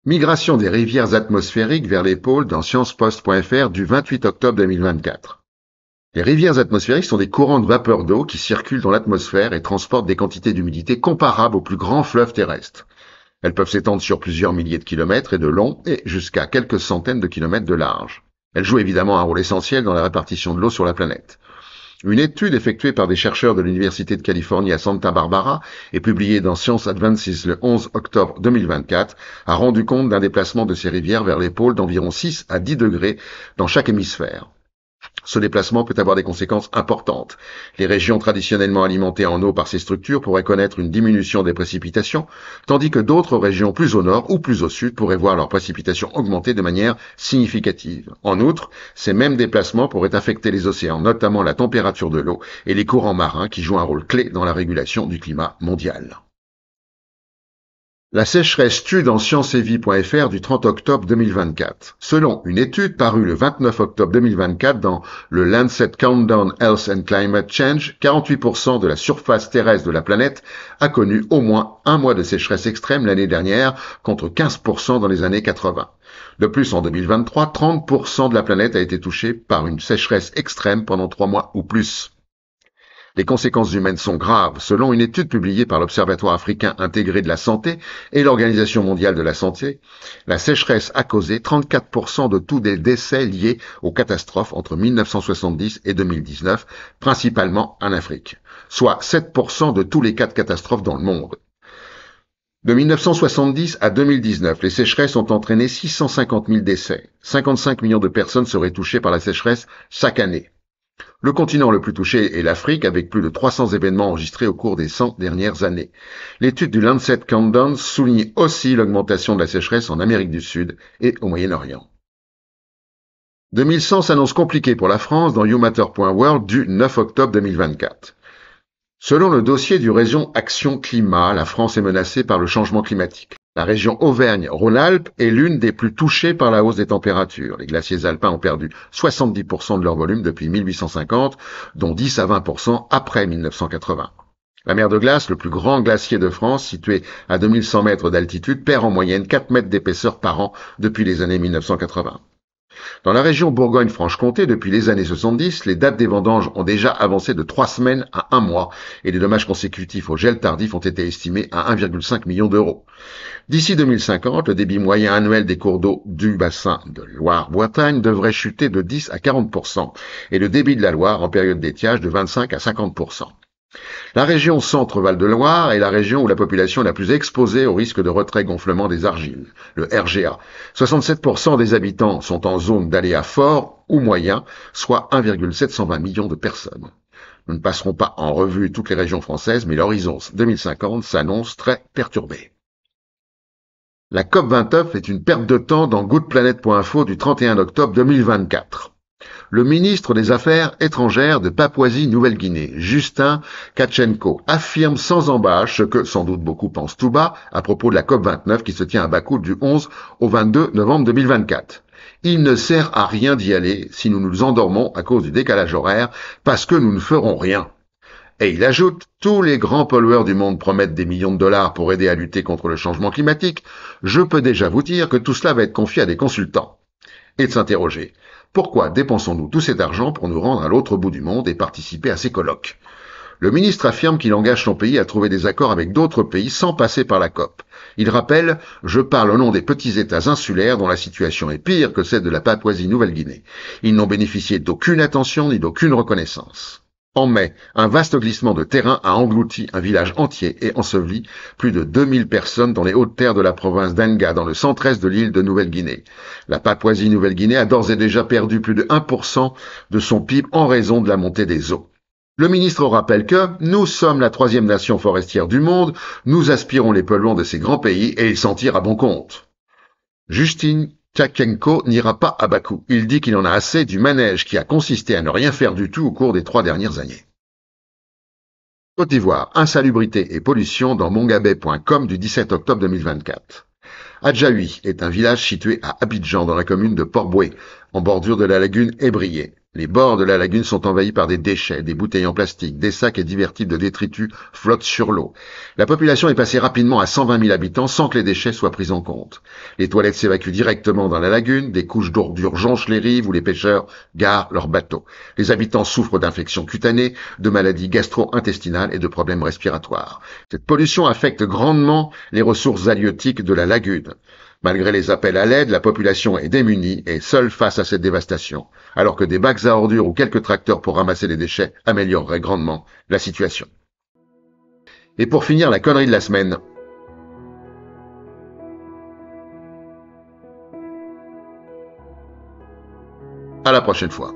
Migration des rivières atmosphériques vers les pôles dans sciencepost.fr du 28 octobre 2024. Les rivières atmosphériques sont des courants de vapeur d'eau qui circulent dans l'atmosphère et transportent des quantités d'humidité comparables aux plus grands fleuves terrestres. Elles peuvent s'étendre sur plusieurs milliers de kilomètres et de long et jusqu'à quelques centaines de kilomètres de large. Elles jouent évidemment un rôle essentiel dans la répartition de l'eau sur la planète. Une étude effectuée par des chercheurs de l'Université de Californie à Santa Barbara et publiée dans Science Advances le 11 octobre 2024 a rendu compte d'un déplacement de ces rivières vers les pôles d'environ 6 à 10 degrés dans chaque hémisphère. Ce déplacement peut avoir des conséquences importantes. Les régions traditionnellement alimentées en eau par ces structures pourraient connaître une diminution des précipitations, tandis que d'autres régions plus au nord ou plus au sud pourraient voir leurs précipitations augmenter de manière significative. En outre, ces mêmes déplacements pourraient affecter les océans, notamment la température de l'eau et les courants marins qui jouent un rôle clé dans la régulation du climat mondial. La sécheresse tue dans sciencevie.fr du 30 octobre 2024. Selon une étude parue le 29 octobre 2024 dans le Lancet Countdown Health and Climate Change, 48% de la surface terrestre de la planète a connu au moins un mois de sécheresse extrême l'année dernière, contre 15% dans les années 80. De plus, en 2023, 30% de la planète a été touchée par une sécheresse extrême pendant 3 mois ou plus. Les conséquences humaines sont graves. Selon une étude publiée par l'Observatoire africain intégré de la santé et l'Organisation mondiale de la santé, la sécheresse a causé 34% de tous les décès liés aux catastrophes entre 1970 et 2019, principalement en Afrique, soit 7% de tous les cas de catastrophes dans le monde. De 1970 à 2019, les sécheresses ont entraîné 650 000 décès. 55 millions de personnes seraient touchées par la sécheresse chaque année. Le continent le plus touché est l'Afrique, avec plus de 300 événements enregistrés au cours des 100 dernières années. L'étude du Lancet Countdown souligne aussi l'augmentation de la sécheresse en Amérique du Sud et au Moyen-Orient. 2100 s'annonce compliqué pour la France dans youmatter.world du 9 octobre 2024. Selon le dossier du réseau Action Climat, la France est menacée par le changement climatique. La région Auvergne-Rhône-Alpes est l'une des plus touchées par la hausse des températures. Les glaciers alpins ont perdu 70% de leur volume depuis 1850, dont 10 à 20% après 1980. La mer de glace, le plus grand glacier de France, situé à 2100 mètres d'altitude, perd en moyenne 4 mètres d'épaisseur par an depuis les années 1980. Dans la région Bourgogne-Franche-Comté, depuis les années 70, les dates des vendanges ont déjà avancé de 3 semaines à 1 mois et les dommages consécutifs au gel tardif ont été estimés à 1,5 million d'euros. D'ici 2050, le débit moyen annuel des cours d'eau du bassin de Loire-Bretagne devrait chuter de 10 à 40% et le débit de la Loire en période d'étiage de 25 à 50%. La région Centre-Val de Loire est la région où la population est la plus exposée au risque de retrait-gonflement des argiles, le RGA. 67% des habitants sont en zone d'aléa fort ou moyen, soit 1,720 millions de personnes. Nous ne passerons pas en revue toutes les régions françaises, mais l'horizon 2050 s'annonce très perturbé. La COP29 est une perte de temps dans goodplanet.info du 31 octobre 2024. Le ministre des Affaires étrangères de Papouasie-Nouvelle-Guinée, Justin Kachenko, affirme sans embâche ce que sans doute beaucoup pensent tout bas à propos de la COP29 qui se tient à Bakou du 11 au 22 novembre 2024. Il ne sert à rien d'y aller si nous nous endormons à cause du décalage horaire, parce que nous ne ferons rien. Et il ajoute, tous les grands pollueurs du monde promettent des millions de dollars pour aider à lutter contre le changement climatique. Je peux déjà vous dire que tout cela va être confié à des consultants. Et de s'interroger. Pourquoi dépensons-nous tout cet argent pour nous rendre à l'autre bout du monde et participer à ces colloques? Le ministre affirme qu'il engage son pays à trouver des accords avec d'autres pays sans passer par la COP. Il rappelle « Je parle au nom des petits États insulaires dont la situation est pire que celle de la Papouasie-Nouvelle-Guinée. Ils n'ont bénéficié d'aucune attention ni d'aucune reconnaissance. » En mai, un vaste glissement de terrain a englouti un village entier et enseveli plus de 2000 personnes dans les hautes terres de la province d'Enga, dans le centre-est de l'île de Nouvelle-Guinée. La Papouasie-Nouvelle-Guinée a d'ores et déjà perdu plus de 1% de son PIB en raison de la montée des eaux. Le ministre rappelle que « Nous sommes la 3e nation forestière du monde, nous aspirons les polluants de ces grands pays et ils s'en tirent à bon compte. » Justin Kachenko n'ira pas à Bakou. Il dit qu'il en a assez du manège qui a consisté à ne rien faire du tout au cours des 3 dernières années. Côte d'Ivoire, insalubrité et pollution dans mongabay.com du 17 octobre 2024. Adjaoui est un village situé à Abidjan dans la commune de Port-Boué, en bordure de la lagune Ébrié. Les bords de la lagune sont envahis par des déchets, des bouteilles en plastique, des sacs et divers types de détritus flottent sur l'eau. La population est passée rapidement à 120 000 habitants sans que les déchets soient pris en compte. Les toilettes s'évacuent directement dans la lagune, des couches d'ordures jonchent les rives où les pêcheurs garent leurs bateaux. Les habitants souffrent d'infections cutanées, de maladies gastro-intestinales et de problèmes respiratoires. Cette pollution affecte grandement les ressources halieutiques de la lagune. Malgré les appels à l'aide, la population est démunie et seule face à cette dévastation, alors que des bacs à ordures ou quelques tracteurs pour ramasser les déchets amélioreraient grandement la situation. Et pour finir, la connerie de la semaine. À la prochaine fois.